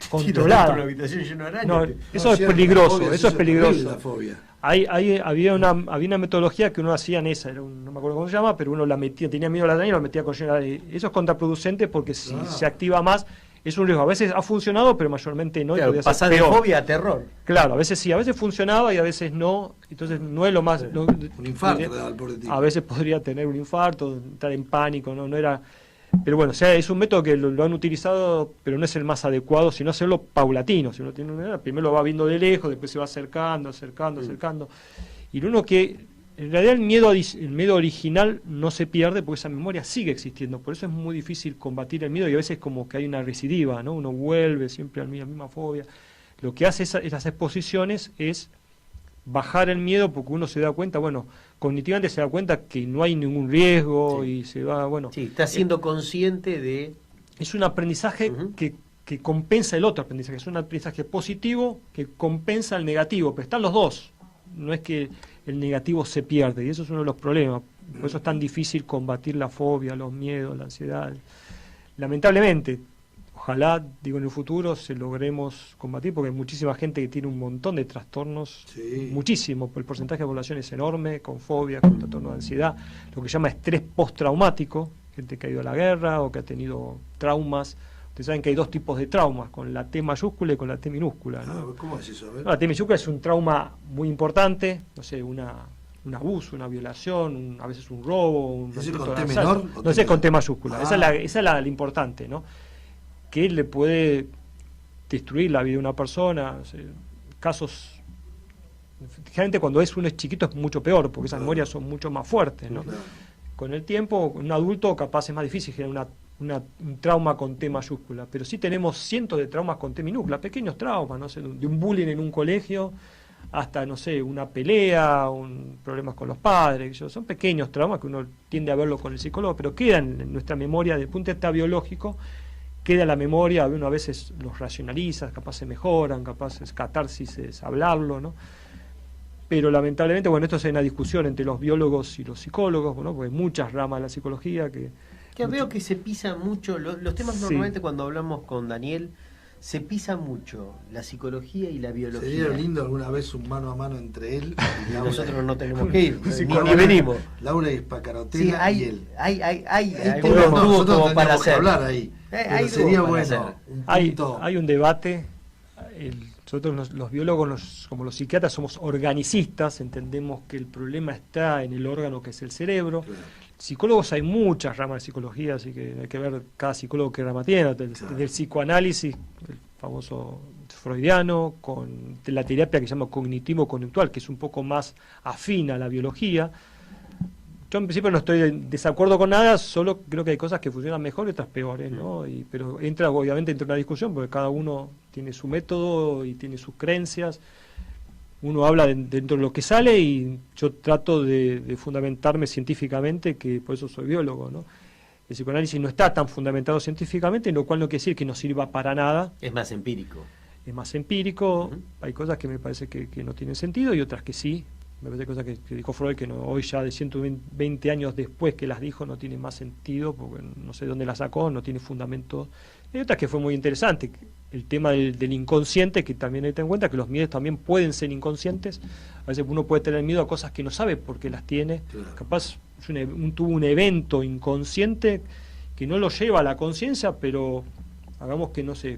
controlada. Una habitación llena de arañas. No, te- eso es cierto, peligroso, la fobia, eso es terrible, peligroso. la fobia. Había una metodología que uno hacía en esa, no me acuerdo cómo se llama, pero uno la metía, tenía miedo a la araña y lo metía con llena de... Eso es contraproducente porque si Ah. se activa más, es un riesgo. A veces ha funcionado, pero mayormente no. Y Claro, podría ser pasar de peor. fobia a terror. Claro, a veces sí, a veces funcionaba y a veces no. Entonces no es lo más... Un infarto le daba al pobre tipo. A veces podría tener un infarto, entrar en pánico, no era... Pero bueno, o sea, es un método que lo han utilizado, pero no es el más adecuado, sino hacerlo paulatino. Si uno tiene una edad, primero lo va viendo de lejos, después se va acercando. Y uno que, en realidad el miedo original no se pierde porque esa memoria sigue existiendo. Por eso es muy difícil combatir el miedo y a veces como que hay una recidiva, ¿no? Uno vuelve siempre a la misma fobia. Lo que hace esas exposiciones es bajar el miedo porque uno se da cuenta, bueno, cognitivamente se da cuenta que no hay ningún riesgo Sí. y se va, bueno. Sí, está siendo consciente de... Es un aprendizaje Ujú. que compensa el otro aprendizaje, es un aprendizaje positivo que compensa el negativo, pero están los dos. No es que el negativo se pierde, y eso es uno de los problemas. Por eso es tan difícil combatir la fobia, los miedos, la ansiedad. Lamentablemente, ojalá, digo, en el futuro se logremos combatir, porque hay muchísima gente que tiene un montón de trastornos, Sí. muchísimo, el porcentaje de población es enorme, con fobia, con trastorno de ansiedad, lo que se llama estrés postraumático, gente que ha ido a la guerra o que ha tenido traumas. Ustedes saben que hay dos tipos de traumas, con la T mayúscula y con la T minúscula, ¿no? Ah, ¿cómo es eso? A ver. No, la T mayúscula es un trauma muy importante, no sé, un abuso, una violación, a veces un robo, un ¿Ese intento con de T asalto. menor o No, ese T con T menor? mayúscula. Ah. Esa es la importante, ¿no? Que le puede destruir la vida de una persona. O sea, casos, generalmente cuando uno es chiquito es mucho peor, porque esas Claro. memorias son mucho más fuertes, ¿no? Claro. Con el tiempo, un adulto capaz es más difícil generar un trauma con T mayúscula, pero sí tenemos cientos de traumas con T minúscula, pequeños traumas, no sé, de un bullying en un colegio hasta, no sé, una pelea, problemas con los padres, son pequeños traumas que uno tiende a verlo con el psicólogo, pero quedan en nuestra memoria, desde el punto de vista biológico, queda la memoria, uno a veces los racionaliza, capaz se mejoran, capaz es catarsis, es hablarlo, ¿no? Pero lamentablemente, bueno, esto es una discusión entre los biólogos y los psicólogos, ¿no? Porque hay muchas ramas de la psicología que... Que veo que se pisa mucho, los temas Sí. normalmente cuando hablamos con Daniel, se pisa mucho la psicología y la biología. Sería lindo alguna vez un mano a mano entre él y Y Laura. nosotros no tenemos que ir, ni Laura- venimos. Laura y Sí, Spacarotela y él. hay Ahí algunos tenemos, dúos nosotros como para tendríamos que hacer. hablar ahí. Pero hay sería dúos para bueno hacer. un Hay punto. un debate, nosotros los biólogos, como los psiquiatras, somos organicistas, entendemos que el problema está en el órgano que es el cerebro. Claro. Psicólogos hay muchas ramas de psicología, así que hay que ver cada psicólogo qué rama tiene, desde el psicoanálisis, el famoso freudiano, con la terapia que se llama cognitivo-conductual, que es un poco más afín a la biología. Yo en principio no estoy en desacuerdo con nada, solo creo que hay cosas que funcionan mejor y otras peores, ¿no? Pero obviamente entra una discusión, porque cada uno tiene su método y tiene sus creencias. Uno habla dentro de lo que sale y yo trato de fundamentarme científicamente, que por eso soy biólogo, ¿no? El psicoanálisis no está tan fundamentado científicamente, lo cual no quiere decir que no sirva para nada, Es más empírico. es más empírico. Ujú. Hay cosas que me parece que no tienen sentido y otras que sí. Me parece cosas que dijo Freud que hoy ya de 120 años después que las dijo no tiene más sentido, porque no sé dónde las sacó, no tiene fundamento. Hay otras que fue muy interesante, el tema del inconsciente, que también hay que tener en cuenta que los miedos también pueden ser inconscientes. A veces uno puede tener miedo a cosas que no sabe por qué las tiene. Claro. Capaz tuvo un evento inconsciente que no lo lleva a la conciencia, pero hagamos que, no sé,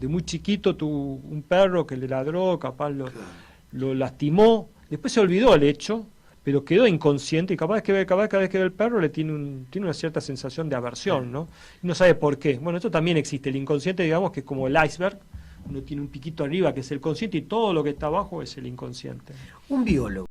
de muy chiquito tuvo un perro que le ladró, capaz Claro. lo lastimó, después se olvidó el hecho, pero quedó inconsciente y cada vez que ve el perro le tiene una cierta sensación de aversión, ¿no? Y no sabe por qué. Bueno, esto también existe, el inconsciente, digamos, que es como el iceberg, uno tiene un piquito arriba que es el consciente y todo lo que está abajo es el inconsciente. Un biólogo